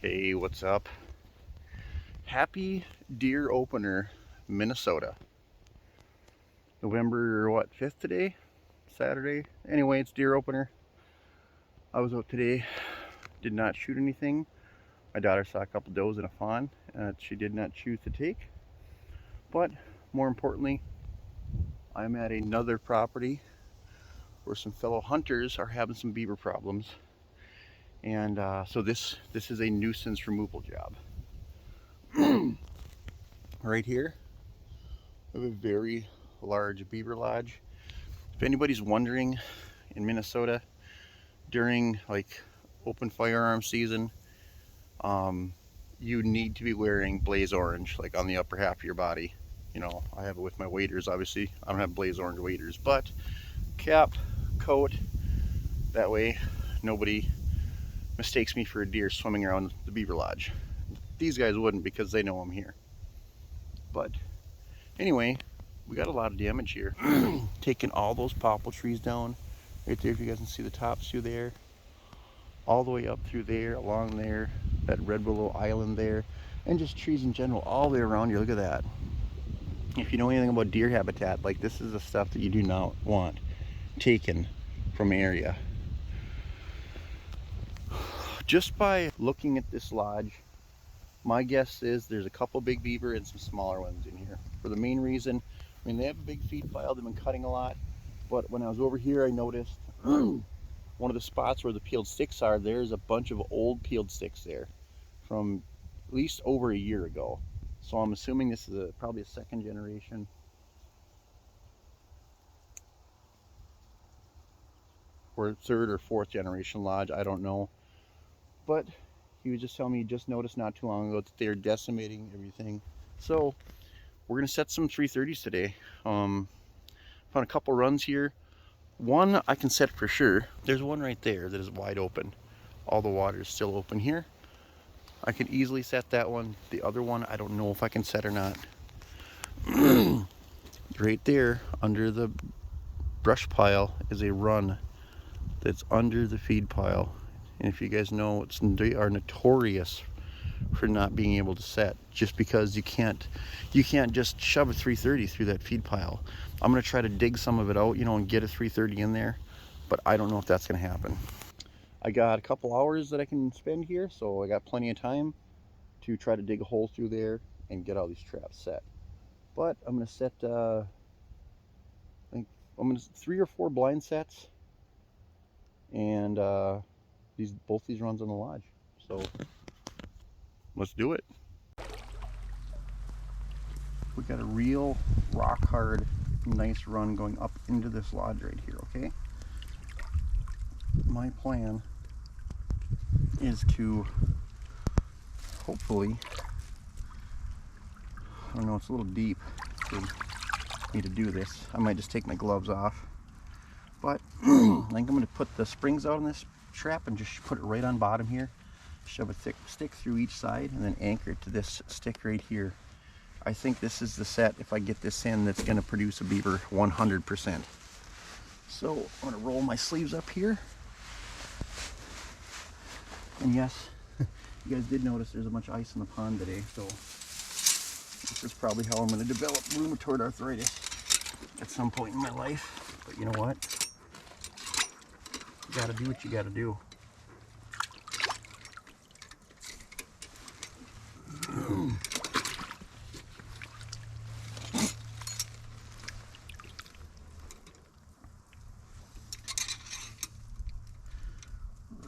Hey, what's up? Happy deer opener, Minnesota. November, what, 5th today? Saturday? Anyway, it's deer opener. I was out today, did not shoot anything. My daughter saw a couple does and a fawn that she did not choose to take. But more importantly, I'm at another property where some fellow hunters are having some beaver problems. And so this is a nuisance removal job. Right here, we have a very large beaver lodge. If anybody's wondering, in Minnesota, during like open firearm season, you need to be wearing blaze orange, like on the upper half of your body. You know, I have it with my waders, obviously. I don't have blaze orange waders, but cap, coat, that way nobody mistakes me for a deer swimming around the beaver lodge. These guys wouldn't because they know I'm here. But anyway, we got a lot of damage here. Taking all those popple trees down right there, if you guys can see the tops through there, all the way up through there, along there, that red willow island there, and just trees in general all the way around here. Look at that. If you know anything about deer habitat, like, this is the stuff that you do not want taken from area. Just by looking at this lodge, my guess is there's a couple big beaver and some smaller ones in here. For the main reason, I mean, they have a big feed pile, they've been cutting a lot, but when I was over here, I noticed one of the spots where the peeled sticks are, there's a bunch of old peeled sticks there from at least over a year ago. So I'm assuming this is probably a second generation or third or fourth generation lodge, I don't know. But he was just telling me he just noticed not too long ago that they're decimating everything. So we're gonna set some 330s today. Found a couple runs here. One I can set for sure. There's one right there that is wide open. All the water is still open here. I could easily set that one. The other one, I don't know if I can set or not. Right there, under the brush pile, is a run that's under the feed pile. And if you guys know, they are notorious for not being able to set, just because you can't just shove a 330 through that feed pile. I'm gonna try to dig some of it out, you know, and get a 330 in there, but I don't know if that's gonna happen. I got a couple hours that I can spend here, so I got plenty of time to try to dig a hole through there and get all these traps set. But I'm gonna set I think I'm gonna 3 or 4 blind sets, and both these runs on the lodge. So let's do it. We got a real rock hard, nice run going up into this lodge right here, okay? My plan is to hopefully, I don't know, it's a little deep for me to do this. I might just take my gloves off. But I think I'm going to put the springs out on this trap and just put it right on bottom here. Shove a thick stick through each side and then anchor it to this stick right here. I think this is the set, if I get this in, that's going to produce a beaver 100%. So I'm going to roll my sleeves up here. And yes, you guys did notice there's a bunch of ice in the pond today, so this is probably how I'm going to develop rheumatoid arthritis at some point in my life. But you know what? You gotta do what you gotta do.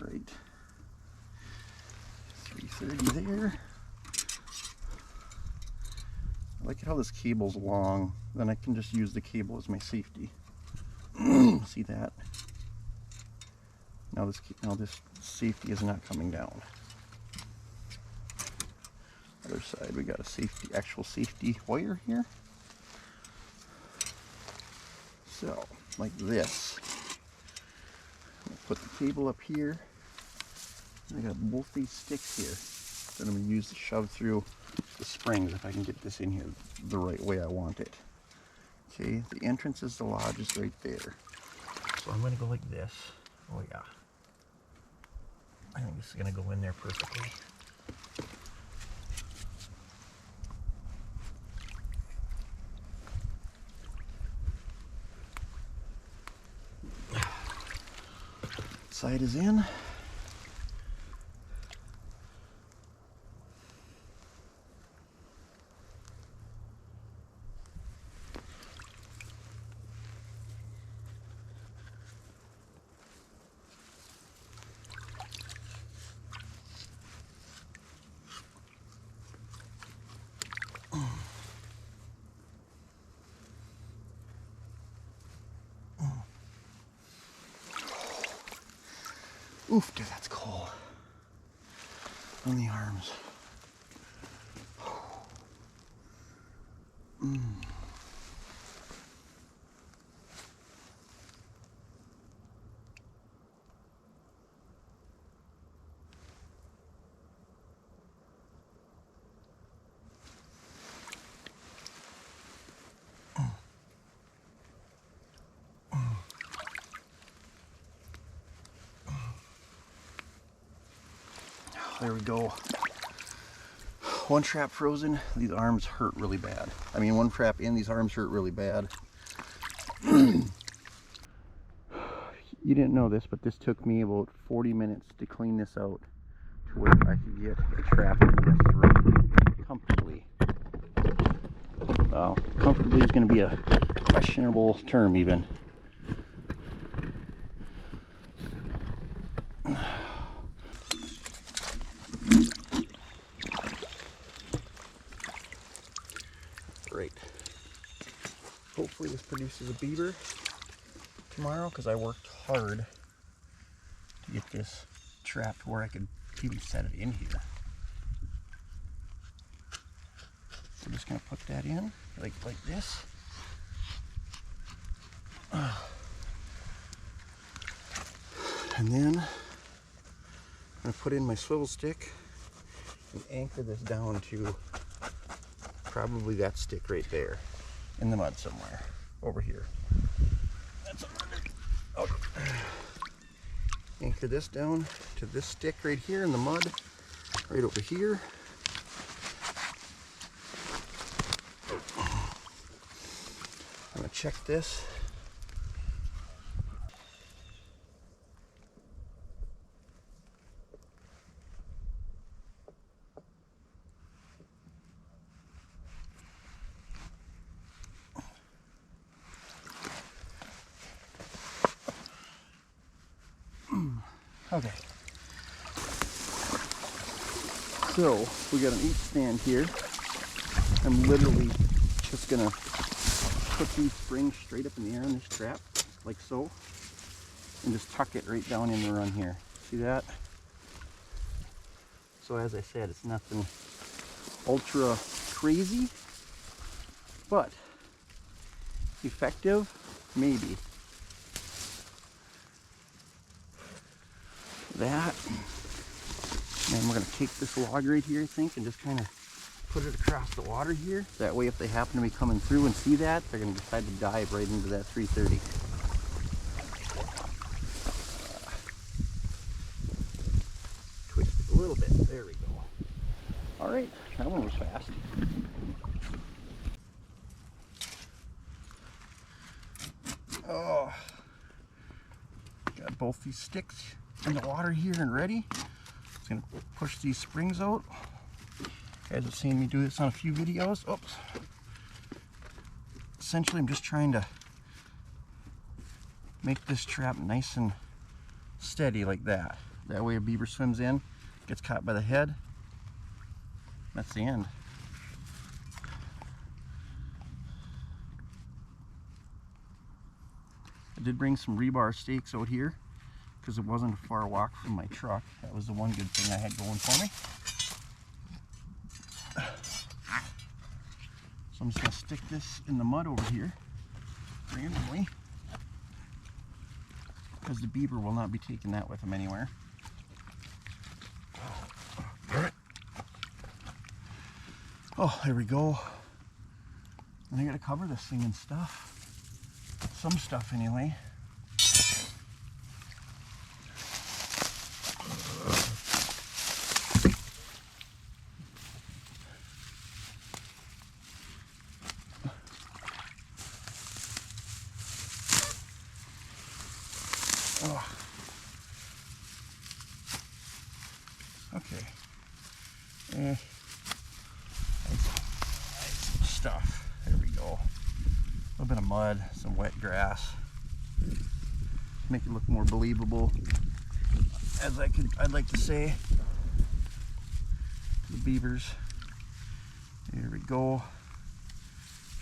Right. 330 there. I like how this cable's long. Then I can just use the cable as my safety. See that? Now this safety is not coming down. Other side, we got a actual safety wire here. So, like this. I'm gonna put the cable up here. I got both these sticks here that I'm gonna use to shove through the springs if I can get this in here the right way I want it. Okay, the entrance is the lodge is right there. So I'm gonna go like this. Oh yeah. I think this is gonna go in there perfectly. Side is in. Oof, dude, that's cold. On the arms. There we go. One trap frozen. These arms hurt really bad. I mean, one trap in, these arms hurt really bad. You didn't know this, but this took me about 40 minutes to clean this out to where I could get a trap in this room comfortably. Well, comfortably is going to be a questionable term even. Great. Hopefully this produces a beaver tomorrow, because I worked hard to get this trapped where I could even set it in here. So I'm just going to put that in like this. And then I'm going to put in my swivel stick and anchor this down to probably that stick right there in the mud somewhere over here. That's okay. Anchor this down to this stick right here in the mud, right over here. I'm gonna check this. Okay. So we got an 8 stand here. I'm literally just gonna put these springs straight up in the air on this trap, like so, and just tuck it right down in the run here. See that? So as I said, it's nothing ultra crazy, but effective, maybe. That, and we're going to take this log right here, I think, and just kind of put it across the water here. That way, if they happen to be coming through and see that, they're going to decide to dive right into that 330. Twist it a little bit. There we go. All right, that one was fast. Oh, got both these sticks in the water here and ready. Just gonna push these springs out. You guys have seen me do this on a few videos. Oops. Essentially, I'm just trying to make this trap nice and steady like that. That way a beaver swims in, gets caught by the head. That's the end. I did bring some rebar stakes out here because it wasn't a far walk from my truck. That was the one good thing I had going for me. So I'm just going to stick this in the mud over here randomly, because the beaver will not be taking that with him anywhere. Oh, there we go. And I got to cover this thing in stuff. Some stuff anyway. Oh. stuff. There we go. A little bit of mud, some wet grass. Make it look more believable, as I'd like to say. The beavers. There we go.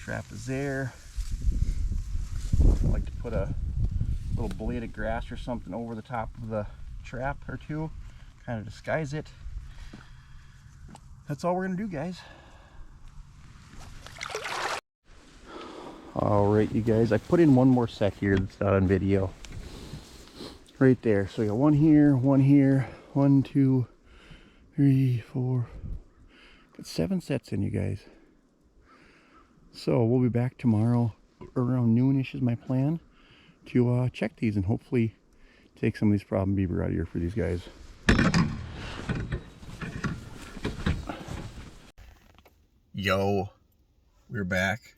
Trap is there. I like to put a little blade of grass or something over the top of the trap or two, kind of disguise it. That's all we're gonna do, guys. All right, you guys, I put in one more set here that's not on video. Right there. So we got one here, 1, 2, 3, 4. Got 7 sets in, you guys. So we'll be back tomorrow around noonish is my plan to check these and hopefully take some of these problem beaver out of here for these guys. Yo, we're back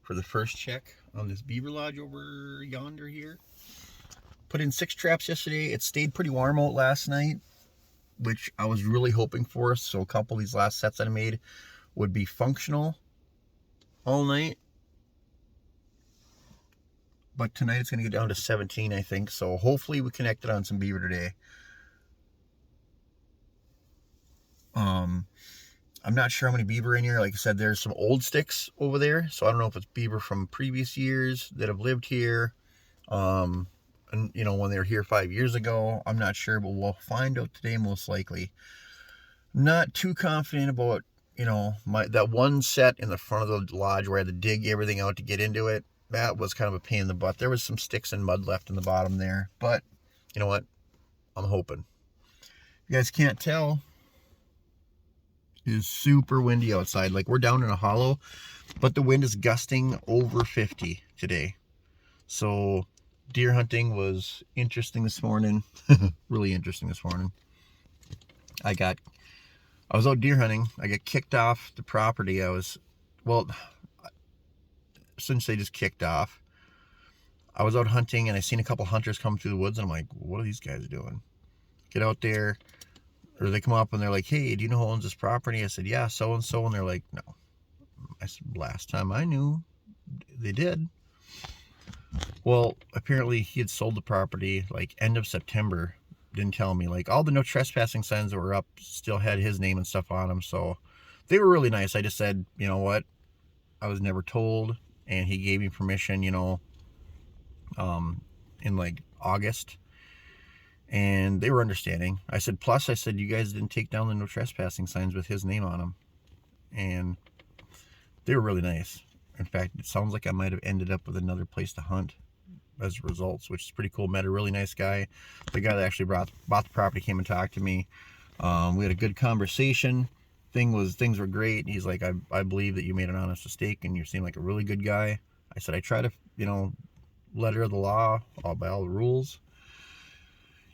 for the first check on this beaver lodge over yonder here. Put in 6 traps yesterday. It stayed pretty warm out last night, which I was really hoping for. So a couple of these last sets that I made would be functional all night. But tonight it's going to get down to 17, I think. So hopefully we connected on some beaver today. I'm not sure how many beaver in here. Like I said, there's some old sticks over there. So I don't know if it's beaver from previous years that have lived here. And you know, when they were here 5 years ago, I'm not sure, but we'll find out today most likely. Not too confident about, you know, that one set in the front of the lodge where I had to dig everything out to get into it. That was kind of a pain in the butt. There was some sticks and mud left in the bottom there, but you know what? I'm hoping. You guys can't tell, it is super windy outside. Like, we're down in a hollow, but the wind is gusting over 50 today. So deer hunting was interesting this morning. Really interesting this morning. I was out deer hunting. I got kicked off the property. Well, since they just kicked off, I was out hunting and I seen a couple hunters come through the woods and I'm like, what are these guys doing? Get out there. Or they come up and they're like, hey, do you know who owns this property? I said, yeah, so-and-so. And they're like, no. I said, last time I knew, they did. Well, apparently he had sold the property like end of September. Didn't tell me. Like, all the no trespassing signs that were up still had his name and stuff on them. So they were really nice. I just said, you know what? I was never told. And he gave me permission, you know, in like August. And they were understanding. I said, plus, I said, you guys didn't take down the no trespassing signs with his name on them. And they were really nice. In fact, it sounds like I might have ended up with another place to hunt as a result, which is pretty cool. Met a really nice guy. The guy that actually bought the property came and talked to me. We had a good conversation. Things were great. He's like, I believe that you made an honest mistake and you seem like a really good guy. I said, I try to, you know, letter of the law, by all the rules.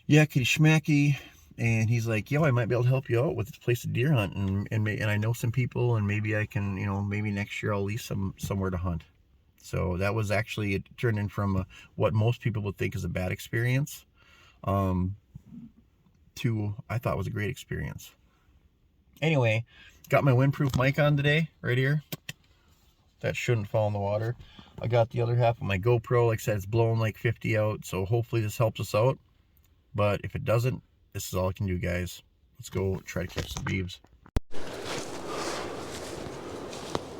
Yakety schmacky. And he's like, yo, I might be able to help you out with this place to deer hunt, and I know some people, and maybe I can, you know, maybe next year I'll lease somewhere to hunt. So that was actually, it turned in from what most people would think is a bad experience, to I thought was a great experience. Anyway, got my windproof mic on today, right here. That shouldn't fall in the water. I got the other half of my GoPro. Like I said, it's blowing like 50 out, so hopefully this helps us out. But if it doesn't, this is all I can do, guys. Let's go try to catch some beeves.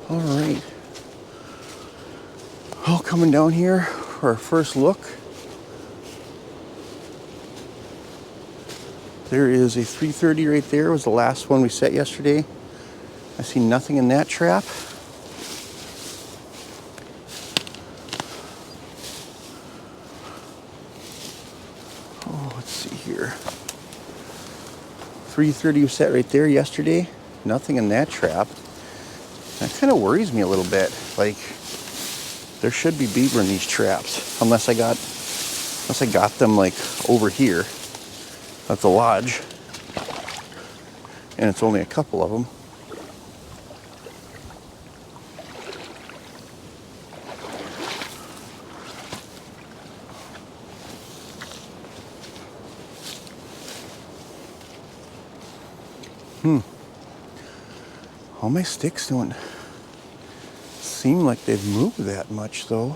All right. Well, coming down here for our first look. There is a 330 right there. It was the last one we set yesterday. I see nothing in that trap. Oh, let's see here. 330 was set right there yesterday. Nothing in that trap. That kind of worries me a little bit. Like, there should be beaver in these traps, unless I got them like over here at the lodge, and it's only a couple of them. All my sticks doing seem like they've moved that much though.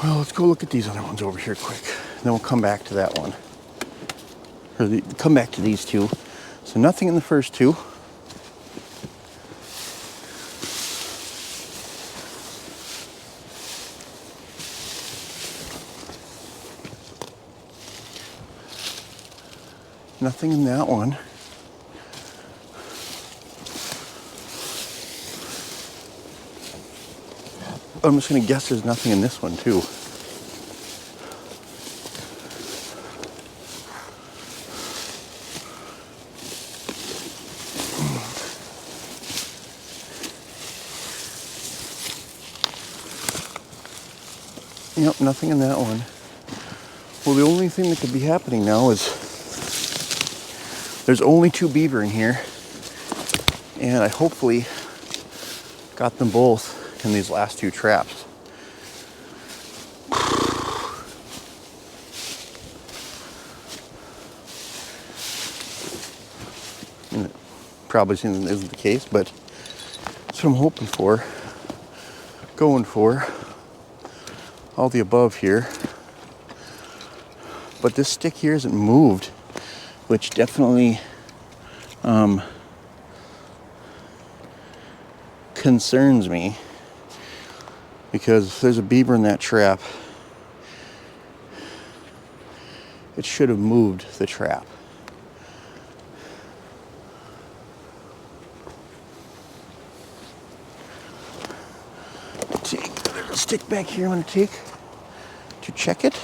Well, let's go look at these other ones over here quick. Then we'll come back to that one. Or come back to these two. So nothing in the first two. Nothing in that one. I'm just going to guess there's nothing in this one too. Yep, nothing in that one. Well, the only thing that could be happening now is there's only 2 beaver in here, and I hopefully got them both in these last 2 traps. And it probably isn't the case, but that's what I'm hoping for, going for. All the above here. But this stick here isn't moved, which definitely concerns me, because if there's a beaver in that trap, it should have moved the trap. There's a stick back here I'm going to take to check it.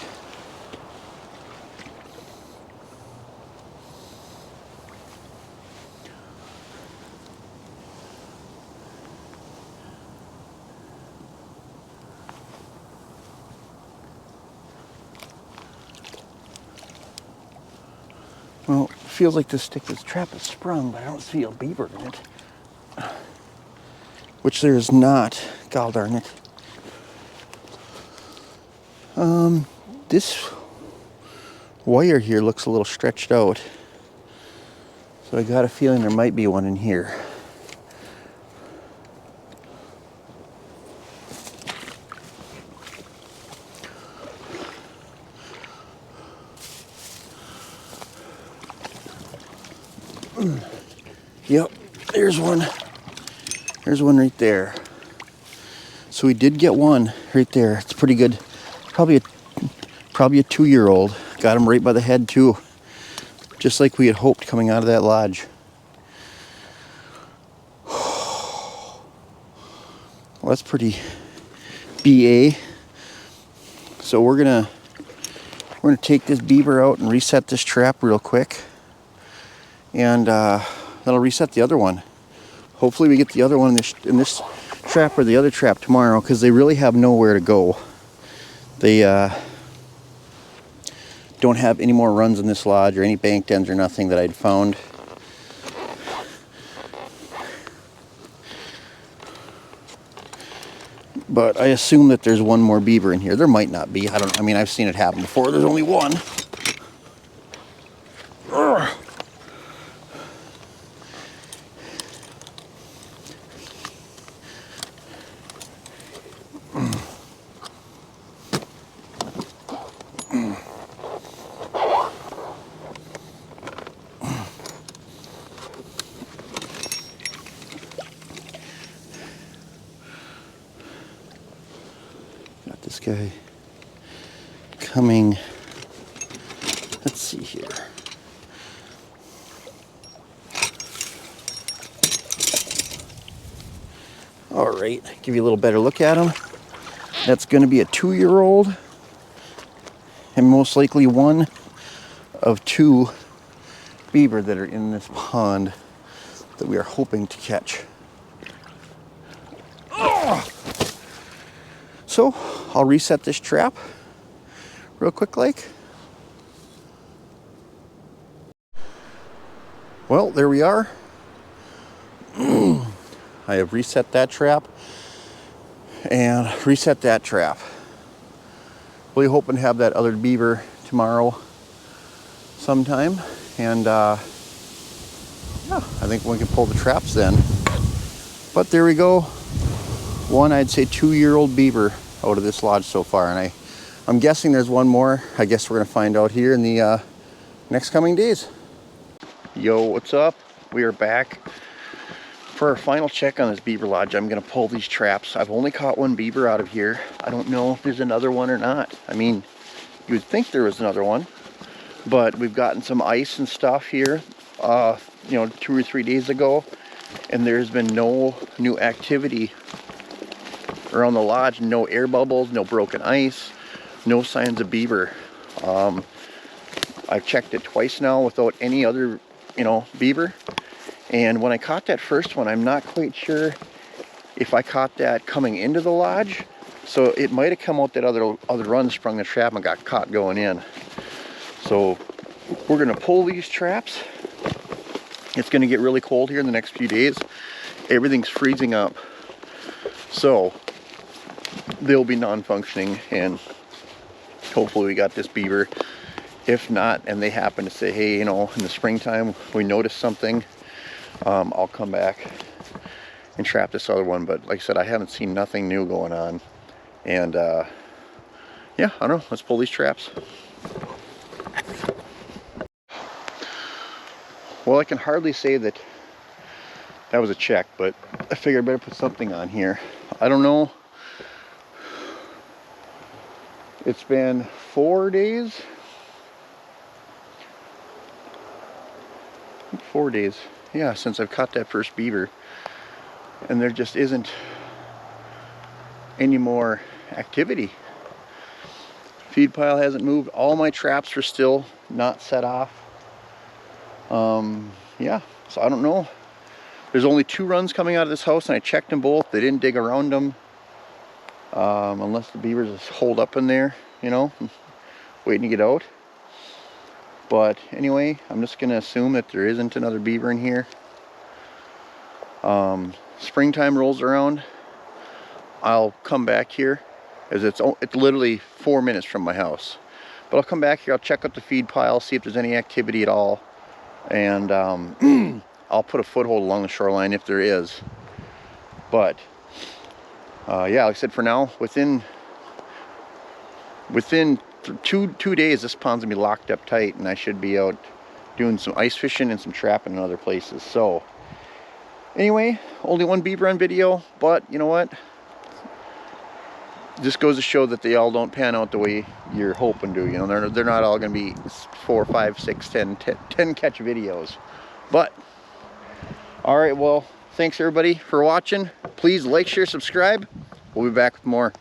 Well, it feels like this trap is sprung, but I don't see a beaver in it. Which there is not. God darn it. This wire here looks a little stretched out. So I got a feeling there might be one in here. Yep, there's one. There's one right there. So we did get one right there. It's pretty good. Probably a 2-year-old. Got him right by the head too. Just like we had hoped coming out of that lodge. Well, that's pretty BA. So we're gonna take this beaver out and reset this trap real quick. And that'll reset the other one. Hopefully we get the other one in this trap or the other trap tomorrow, because they really have nowhere to go. They don't have any more runs in this lodge or any bank dens or nothing that I'd found. But I assume that there's one more beaver in here. There might not be. I mean, I've seen it happen before. There's only one. Urgh. Got this guy coming. Let's see here. All right, give you a little better look at him. That's going to be a 2-year-old, and most likely one of 2 beaver that are in this pond that we are hoping to catch. So I'll reset this trap real quick like. Well, there we are. I have reset that trap and reset that trap. Really hoping to have that other beaver tomorrow sometime. And yeah, I think we can pull the traps then. But there we go. One, I'd say 2-year-old beaver out of this lodge so far. And I'm guessing there's one more. I guess we're gonna find out here in the next coming days. Yo, what's up? We are back for our final check on this beaver lodge. I'm gonna pull these traps. I've only caught one beaver out of here. I don't know if there's another one or not. I mean, you would think there was another one, but we've gotten some ice and stuff here, you know, 2 or 3 days ago, and there's been no new activity around the lodge. No air bubbles, no broken ice, no signs of beaver. I've checked it twice now without any other, you know, beaver. And when I caught that first one, I'm not quite sure if I caught that coming into the lodge. So it might have come out that other run, sprung the trap and got caught going in. So we're gonna pull these traps. It's gonna get really cold here in the next few days. Everything's freezing up. So they'll be non-functioning, and hopefully we got this beaver. If not, and they happen to say, hey, you know, in the springtime we noticed something, I'll come back and trap this other one. But like I said, I haven't seen nothing new going on. And yeah, I don't know, let's pull these traps. Well, I can hardly say that was a check, but I figured I better put something on here. I don't know. It's been 4 days. 4 days, yeah, since I've caught that first beaver, and there just isn't any more activity. Feed pile hasn't moved. All my traps are still not set off. Yeah, so I don't know. There's only 2 runs coming out of this house, and I checked them both. They didn't dig around them, unless the beavers just hold up in there, you know, waiting to get out. But anyway, I'm just gonna assume that there isn't another beaver in here. Springtime rolls around, I'll come back here, as it's literally 4 minutes from my house. But I'll come back here, I'll check out the feed pile, see if there's any activity at all, and I'll put a foothold along the shoreline if there is. But yeah, like I said, for now, within two days, this pond's gonna be locked up tight, and I should be out doing some ice fishing and some trapping in other places. So anyway, only one beaver on video, but you know what? Just goes to show that they all don't pan out the way you're hoping to. You know, they're not all gonna be 4, 5, 6, 10 catch videos. But all right, well, thanks everybody for watching. Please like, share, subscribe. We'll be back with more.